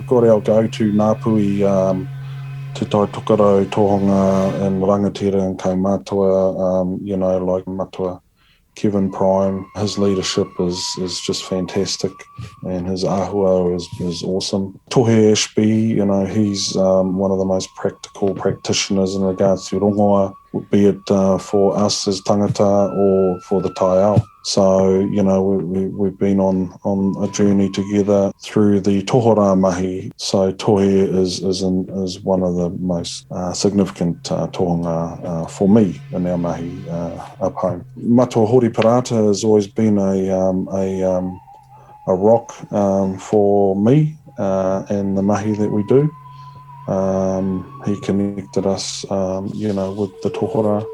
we've got our go-to Ngāpuhi Te Tai Tokarau, Tohunga and Rangatira and Kaumātua, like Matua Kevin Prime. His leadership is just fantastic, and his ahua is awesome. Tohe Ashby, he's one of the most practical practitioners in regards to rongoa, be it for us as tangata or for the tai ao. So, we've been on a journey together through the tohora mahi. So tohe is one of the most significant tohunga for me in our mahi up home. Matua Hori Parata has always been a rock for me and the mahi that we do. He connected us, with the tohora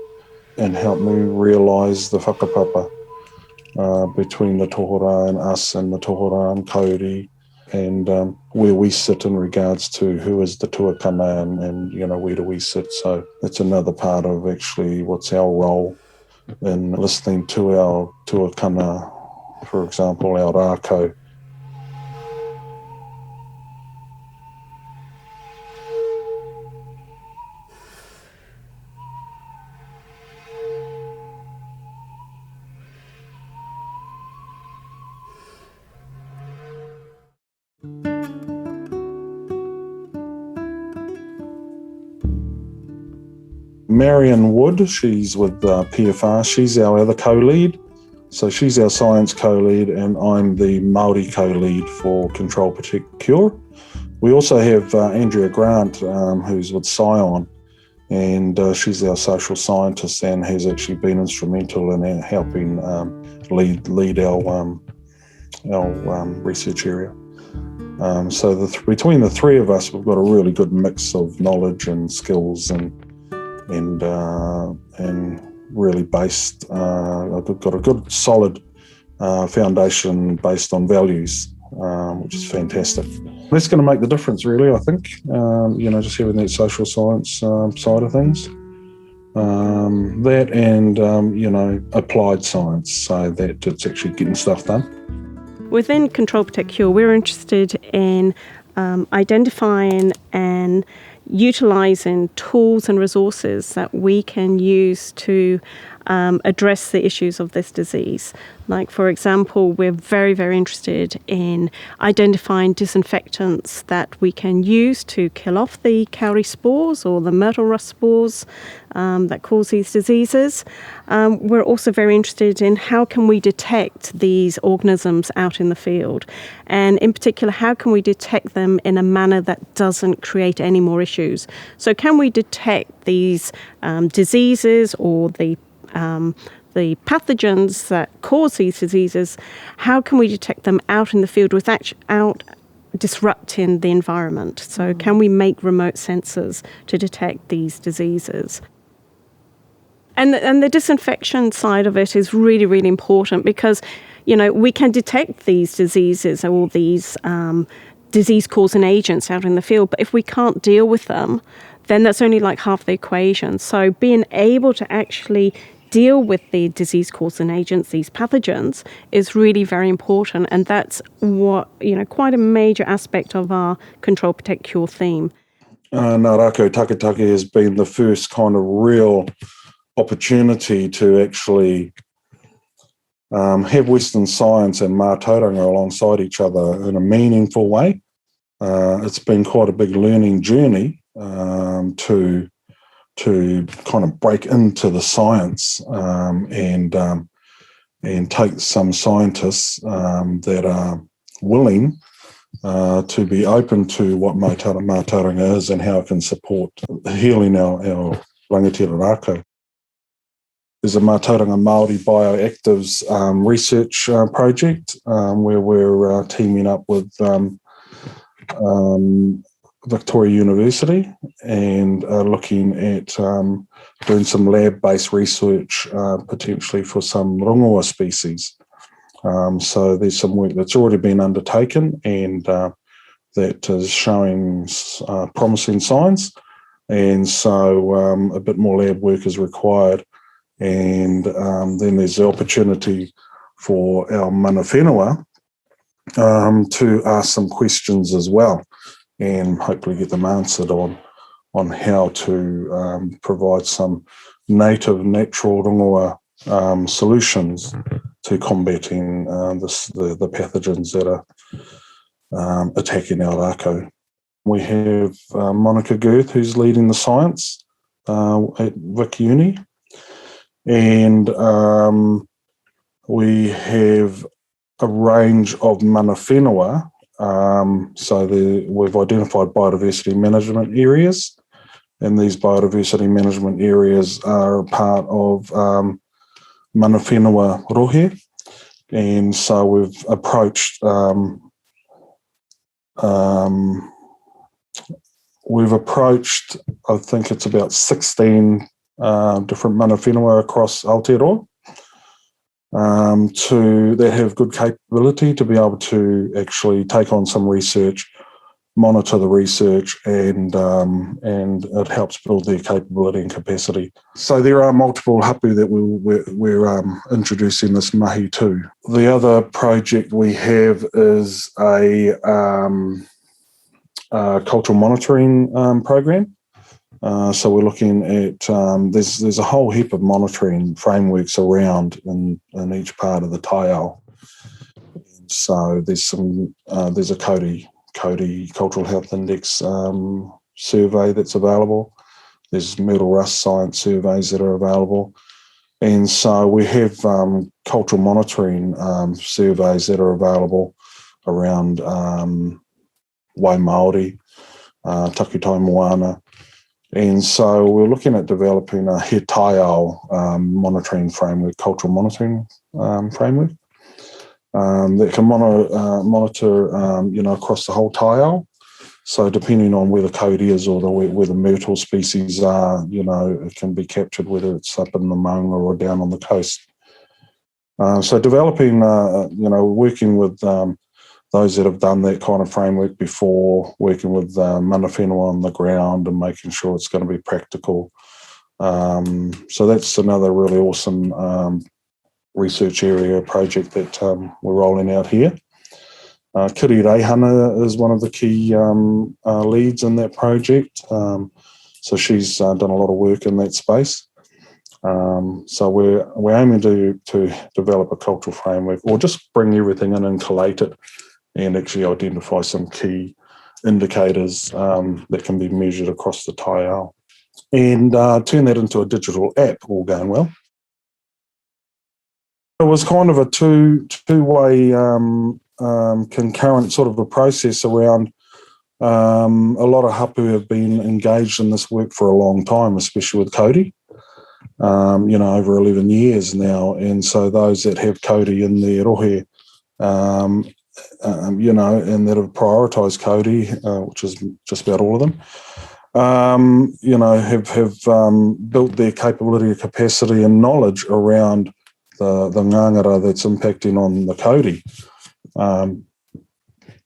and helped me realise the whakapapa between the tohora and us and the tohora and kauri, and where we sit in regards to who is the tuakana and where do we sit. So that's another part of actually what's our role in listening to our tuakana, for example, our rākau. Marion Wood, she's with PFR, she's our other co-lead. So she's our science co-lead and I'm the Māori co-lead for Control, Protect, Cure. We also have Andrea Grant, who's with Scion, and she's our social scientist and has actually been instrumental in helping lead our research area. So between the three of us, we've got a really good mix of knowledge and skills and really based, we've got a good solid foundation based on values, which is fantastic. That's going to make the difference, really, I think, just having that social science side of things. That and, applied science, so that it's actually getting stuff done. Within Control, Protect, Cure, we're interested in identifying and utilising tools and resources that we can use to address the issues of this disease. Like, for example, we're very, very interested in identifying disinfectants that we can use to kill off the cowrie spores or the myrtle rust spores that cause these diseases. We're also very interested in how can we detect these organisms out in the field, and in particular, how can we detect them in a manner that doesn't create any more issues. So can we detect these diseases or the pathogens that cause these diseases? How can we detect them out in the field without disrupting the environment? So can we make remote sensors to detect these diseases? And the disinfection side of it is really, really important because, we can detect these diseases or these disease-causing agents out in the field, but if we can't deal with them, then that's only like half the equation. So being able to actually deal with the disease-causing agents, these pathogens, is really very important, and that's what, quite a major aspect of our Control, Protect, Cure theme. Ngā Rākau Taketake has been the first kind of real opportunity to actually have Western science and mātauranga alongside each other in a meaningful way. It's been quite a big learning journey to kind of break into the science and take some scientists that are willing to be open to what mātauranga is and how it can support healing our rangatira rākau. There's a Mātauranga Māori Bioactives research project where we're teaming up with Victoria University and looking at doing some lab-based research potentially for some rongoa species. So there's some work that's already been undertaken and that is showing promising signs, and so a bit more lab work is required. And then there's the opportunity for our mana whenua to ask some questions as well. and hopefully get them answered on how to provide some native, natural rongoa solutions to combating the pathogens that are attacking our rākau. We have Monica Girth, who's leading the science at Vic Uni, and we have a range of mana whenua. We've identified biodiversity management areas, and these biodiversity management areas are a part of mana whenua rohe. And so we've approached I think it's about 16 different mana whenua across Aotearoa that have good capability to be able to actually take on some research, monitor the research, and it helps build their capability and capacity. So there are multiple hapu that we're introducing this mahi to. The other project we have is a cultural monitoring program. So we're looking at there's a whole heap of monitoring frameworks around in each part of the taiao. So there's a Cody Cultural Health Index survey that's available. There's Myrtle Rust science surveys that are available, and so we have cultural monitoring surveys that are available around Wai Māori, Takutai Moana. And so we're looking at developing a he taiao monitoring framework, cultural monitoring framework that can monitor across the whole taiao. So depending on where the Cody is or where the myrtle species are, it can be captured whether it's up in the maunga or down on the coast. So developing, working with those that have done that kind of framework before, working with mana whenua on the ground and making sure it's going to be practical. So that's another really awesome research area project that we're rolling out here. Kiri Reihana is one of the key leads in that project. So she's done a lot of work in that space. So we're aiming to develop a cultural framework, or just bring everything in and collate it, and actually identify some key indicators that can be measured across the taiao, and turn that into a digital app, all going well. It was kind of a two-way concurrent sort of a process around a lot of hapu have been engaged in this work for a long time, especially with Cody, over 11 years now. And so those that have Cody in their rohe, and that have prioritised Cody, which is just about all of them, have built their capability, capacity and knowledge around the ngangara that's impacting on the Cody.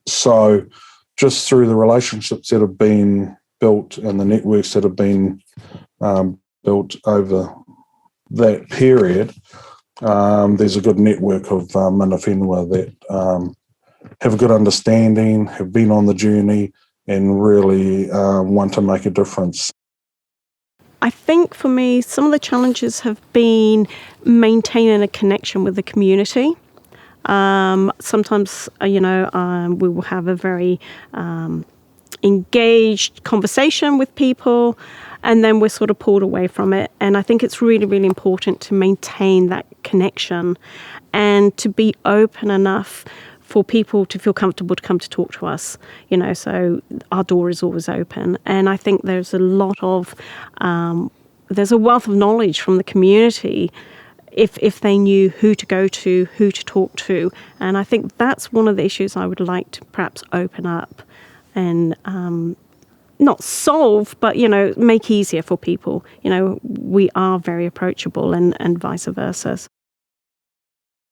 So just through the relationships that have been built and the networks that have been built over that period, there's a good network of mana whenua that have a good understanding, have been on the journey, and really want to make a difference. I think for me, some of the challenges have been maintaining a connection with the community. Sometimes, we will have a very engaged conversation with people, and then we're sort of pulled away from it. And I think it's really, really important to maintain that connection and to be open enough for people to feel comfortable to come to talk to us, so our door is always open. And I think there's a lot of, there's a wealth of knowledge from the community if they knew who to go to, who to talk to. And I think that's one of the issues I would like to perhaps open up and not solve, but, make easier for people. We are very approachable and vice versa.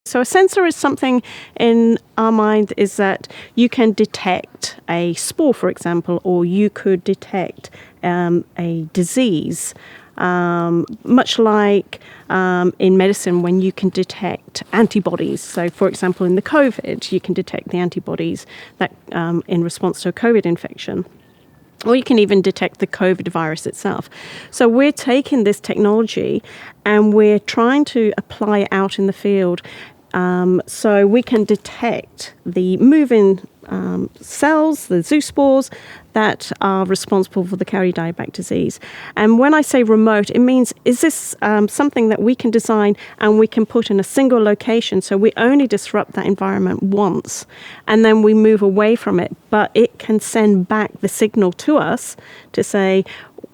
So a sensor is something in our mind is that you can detect a spore, for example, or you could detect a disease much like in medicine when you can detect antibodies. So, for example, in the COVID, you can detect the antibodies that in response to a COVID infection. Or you can even detect the COVID virus itself. So we're taking this technology and we're trying to apply it out in the field, so we can detect the moving cells, the zoospores, that are responsible for the Cowrie dieback disease. And when I say remote, it means, is this something that we can design and we can put in a single location, so we only disrupt that environment once and then we move away from it, but it can send back the signal to us to say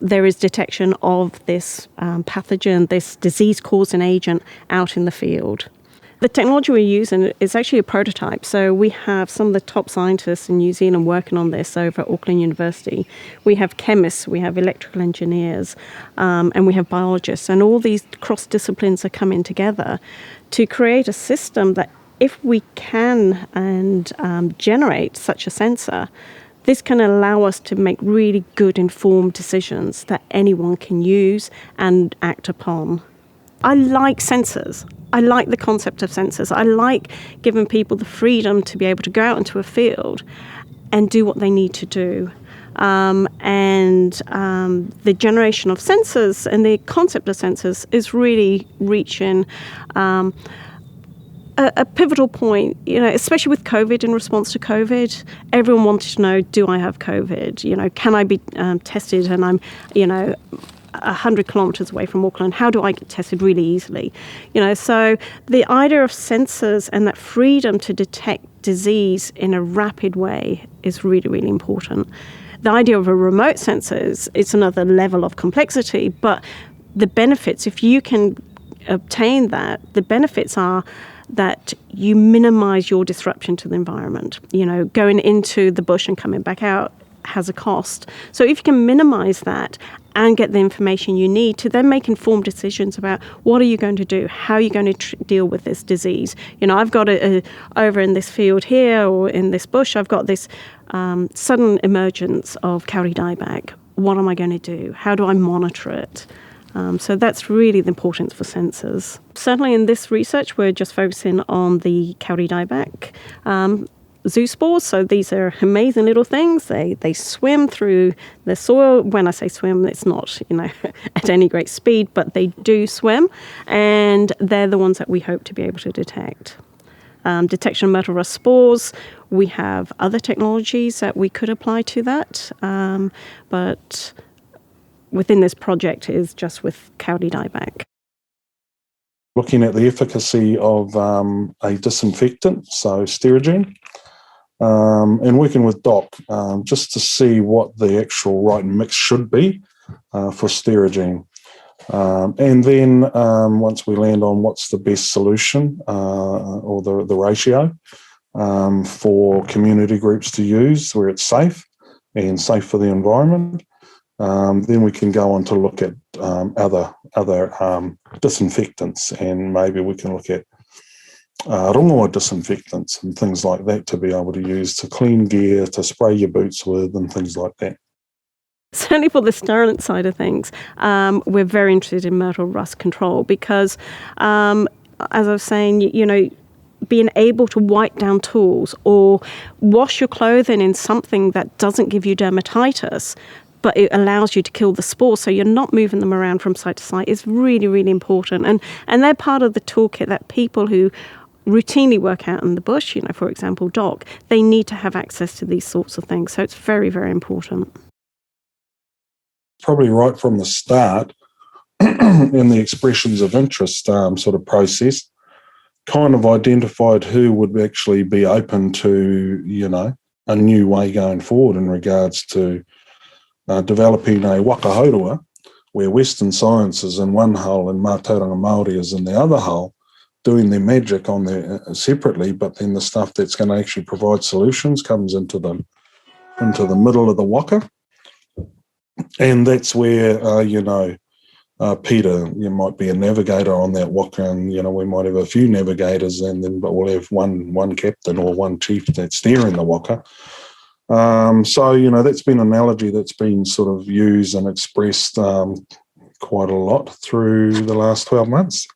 there is detection of this pathogen, this disease-causing agent out in the field. The technology we're using is actually a prototype. So we have some of the top scientists in New Zealand working on this over at Auckland University. We have chemists, we have electrical engineers, and we have biologists. And all these cross-disciplines are coming together to create a system that, if we can and generate such a sensor, this can allow us to make really good informed decisions that anyone can use and act upon. I like sensors. I like the concept of sensors. I like giving people the freedom to be able to go out into a field and do what they need to do. The generation of sensors and the concept of sensors is really reaching a pivotal point, especially with COVID. In response to COVID, everyone wanted to know, do I have COVID? Can I be tested? And I'm, 100 kilometres away from Auckland. How do I get tested really easily? So the idea of sensors and that freedom to detect disease in a rapid way is really, really important. The idea of a remote sensor it's another level of complexity, but the benefits, if you can obtain that, the benefits are that you minimize your disruption to the environment. Going into the bush and coming back out has a cost. So if you can minimize that and get the information you need to then make informed decisions about what are you going to do, how are you going to deal with this disease. I've got over in this field here or in this bush, I've got this sudden emergence of Cowrie dieback. What am I going to do? How do I monitor it? So that's really the importance for sensors. Certainly in this research, we're just focusing on the Cowrie dieback zoospores. So these are amazing little things. They swim through the soil. When I say swim, it's not, at any great speed, but they do swim. And they're the ones that we hope to be able to detect. Detection of myrtle rust spores. We have other technologies that we could apply to that. But within this project is just with Cowrie dieback. Looking at the efficacy of a disinfectant, so Sterigene, and working with Doc just to see what the actual right mix should be for Sterigene. And then once we land on what's the best solution or the ratio for community groups to use where it's safe and safe for the environment, then we can go on to look at other disinfectants, and maybe we can look at rongoa disinfectants and things like that to be able to use to clean gear, to spray your boots with and things like that. Certainly for the sterilant side of things, we're very interested in myrtle rust control because, as I was saying, being able to wipe down tools or wash your clothing in something that doesn't give you dermatitis, but it allows you to kill the spores so you're not moving them around from site to site is really, really important. And they're part of the toolkit that people who routinely work out in the bush, for example, Doc, they need to have access to these sorts of things. So it's very, very important. Probably right from the start in the expressions of interest sort of process, kind of identified who would actually be open to, a new way going forward in regards to developing a wakahaurua, where Western science is in one hull and Mātauranga Māori is in the other hull, doing their magic on there separately, but then the stuff that's going to actually provide solutions comes into the middle of the waka. And that's where, Peter, you might be a navigator on that waka, and, we might have a few navigators, but we'll have one captain or one chief that's steering the waka. So, that's been an analogy that's been sort of used and expressed quite a lot through the last 12 months.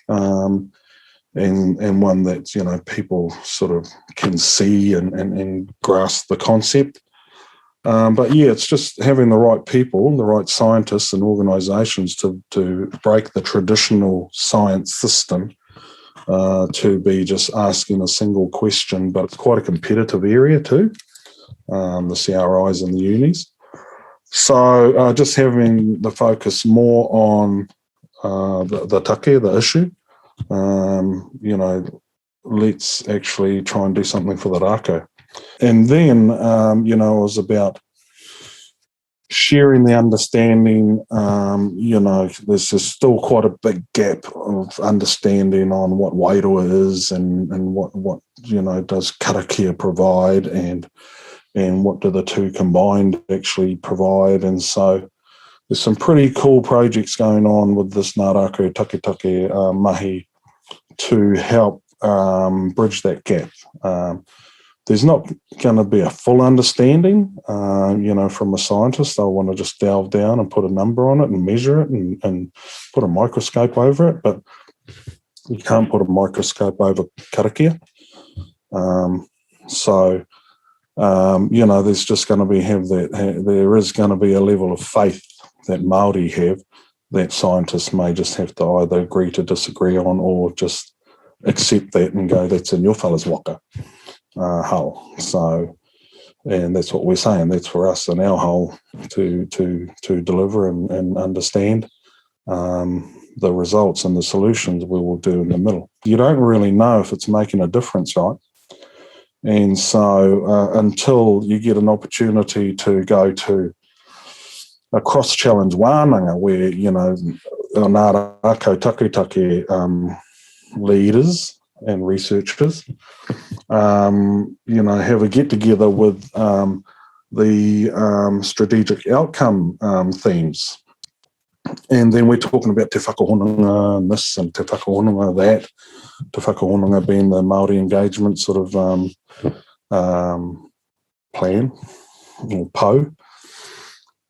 And one that, you know, people sort of can see and grasp the concept. But yeah, it's just having the right people, the right scientists and organisations to break the traditional science system, to be just asking a single question. But it's quite a competitive area too, the CRIs and the unis. So just having the focus more on the take, the issue, you know, let's actually try and do something for the rākau. And then, you know, it was about sharing the understanding. You know, there's still quite a big gap of understanding on what wairua is and what you know, does karakia provide and what do the two combined actually provide. And so there's some pretty cool projects going on with this Ngā Rākau Taketake mahi to help bridge that gap. There's not going to be a full understanding, you know, from a scientist. They'll want to just delve down and put a number on it and measure it and put a microscope over it, but you can't put a microscope over karakia. So, you know, there's just going to be there is going to be a level of faith that Māori have that scientists may just have to either agree to disagree on or just accept that and go, that's in your fella's waka. Hull. So, and that's what we're saying. That's for us in our hull to deliver and understand the results and the solutions we will do in the middle. You don't really know if it's making a difference, right? And so until you get an opportunity to go to a cross-challenge wānanga where, you know, Ngā Rākau Taketake leaders and researchers, you know, have a get-together with the strategic outcome themes. And then we're talking about te whakahonanga and this and te whakahonanga that, te whakahonanga being the Māori engagement sort of plan or po.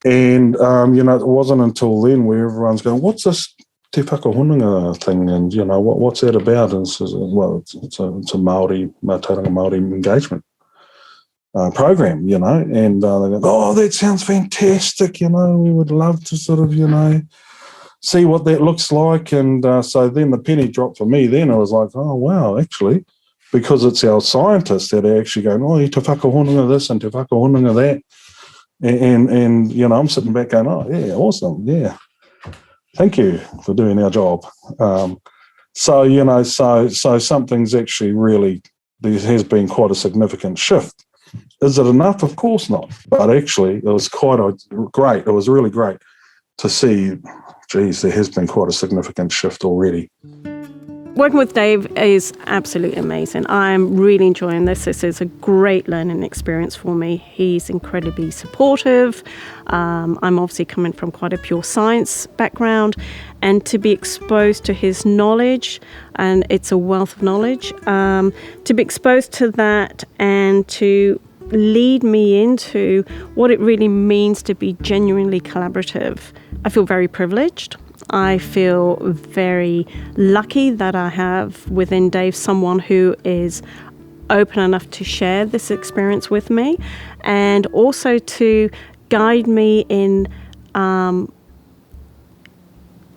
And, you know, it wasn't until then where everyone's going, what's this te whakahonanga thing, and, you know, what's that about? And says, well, it's a Māori, Tauranga Māori engagement program, you know, and they go, oh, that sounds fantastic, you know, we would love to sort of, you know, see what that looks like. And so then the penny dropped for me then. I was like, oh, wow, actually, because it's our scientists that are actually going, oh, te whakahonanga this and te whakahonanga that. And you know, I'm sitting back going, oh, yeah, awesome, yeah. Thank you for doing our job. So, you know, so something's actually really, there has been quite a significant shift. Is it enough? Of course not. But actually, it was great. It was really great to see, geez, there has been quite a significant shift already. Working with Dave is absolutely amazing. I'm really enjoying this. This is a great learning experience for me. He's incredibly supportive. I'm obviously coming from quite a pure science background, and to be exposed to his knowledge, and it's a wealth of knowledge, to be exposed to that and to lead me into what it really means to be genuinely collaborative. I feel very privileged. I feel very lucky that I have within Dave someone who is open enough to share this experience with me, and also to guide me in,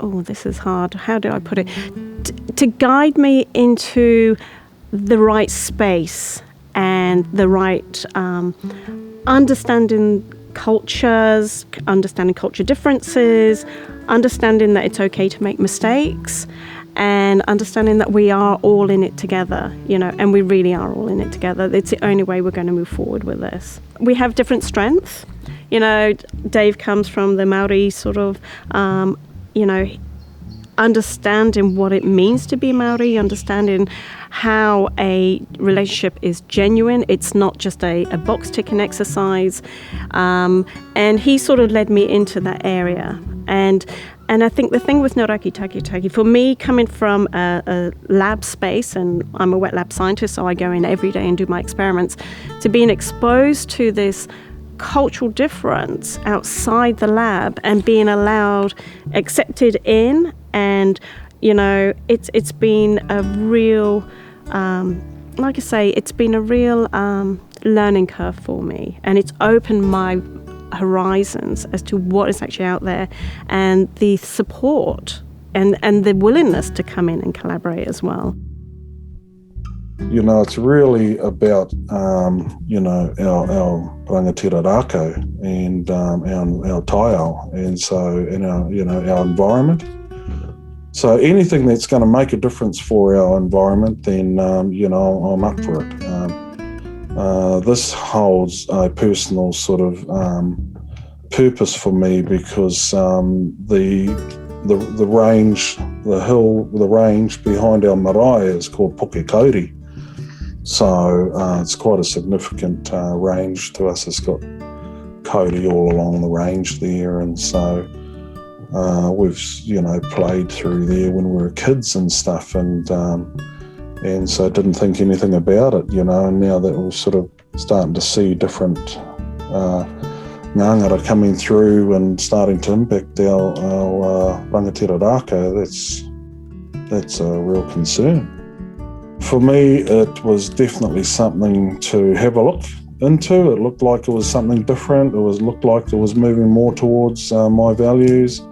this is hard, how do I put it? To guide me into the right space and the right understanding cultures, understanding culture differences, understanding that it's okay to make mistakes, and understanding that we are all in it together, you know, and we really are all in it together. It's the only way we're going to move forward with this. We have different strengths. You know, Dave comes from the Māori sort of, you know, understanding what it means to be Māori, understanding how a relationship is genuine. It's not just a box ticking exercise. And he sort of led me into that area. And I think the thing with Ngā Rākau Taketake, for me, coming from a lab space, and I'm a wet lab scientist, so I go in every day and do my experiments, to being exposed to this cultural difference outside the lab and being accepted in, and it's been a real, like I say, it's been a real learning curve for me, and it's opened my horizons as to what is actually out there, and the support and the willingness to come in and collaborate as well. It's really about, our rangatira rākau and our taiao, and so, our environment. So anything that's going to make a difference for our environment, then, I'm up for it. This holds a personal sort of purpose for me, because the range behind our marae is called Puke. So it's quite a significant range to us. It's got kauri all along the range there, and so we've played through there when we were kids and stuff, and so didn't think anything about it, and now that we're sort of starting to see different ngangara coming through and starting to impact our rangatira rākau, that's a real concern. For me, it was definitely something to have a look into. It looked like it was something different. Looked like it was moving more towards my values.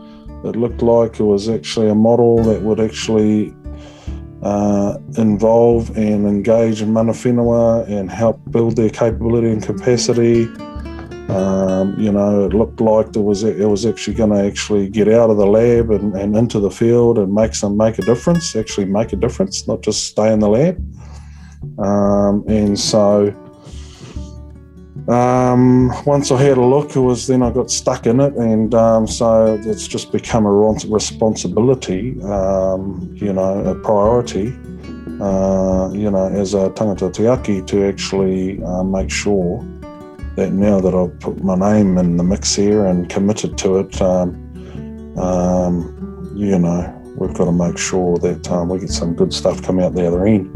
It looked like it was actually a model that would actually involve and engage in mana whenua and help build their capability and capacity. It looked like it was actually going to actually get out of the lab and into the field and make a difference, not just stay in the lab. And so once I had a look, then I got stuck in it, and so it's just become a responsibility, a priority, as a tangata tiaki, to actually make sure that now that I've put my name in the mix here and committed to it, we've got to make sure that we get some good stuff come out the other end.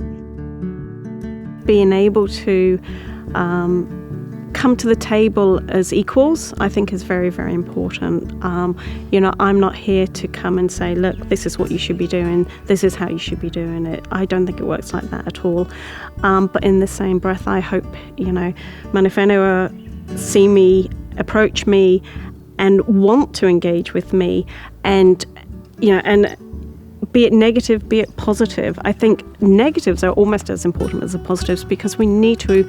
Being able to come to the table as equals, I think, is very, very important. I'm not here to come and say, look, this is what you should be doing, this is how you should be doing it. I don't think it works like that at all. But in the same breath, I hope, mana whenua see me, approach me, and want to engage with me, and be it negative, be it positive. I think negatives are almost as important as the positives, because we need to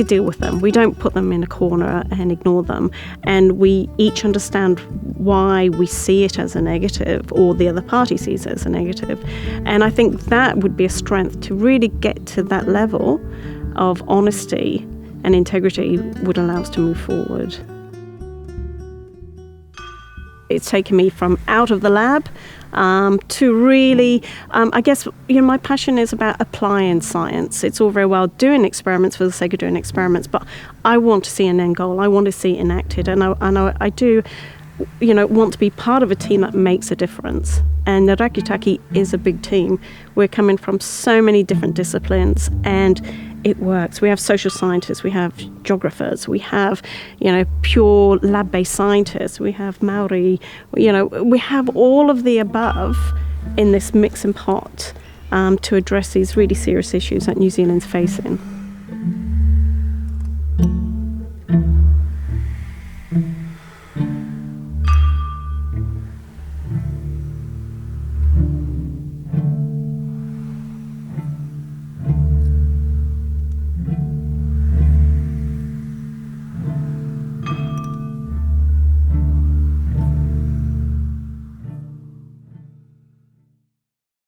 deal with them. We don't put them in a corner and ignore them, and we each understand why we see it as a negative, or the other party sees it as a negative. And I think that would be a strength to really get to that level of honesty and integrity would allow us to move forward. It's taken me from out of the lab to really, I guess, my passion is about applying science. It's all very well doing experiments for the sake of doing experiments, but I want to see an end goal. I want to see it enacted, and I do, want to be part of a team that makes a difference. And the Rakitaki is a big team. We're coming from so many different disciplines, and it works. We have social scientists, we have geographers, we have, pure lab-based scientists, we have Maori, we have all of the above in this mix and pot to address these really serious issues that New Zealand's facing.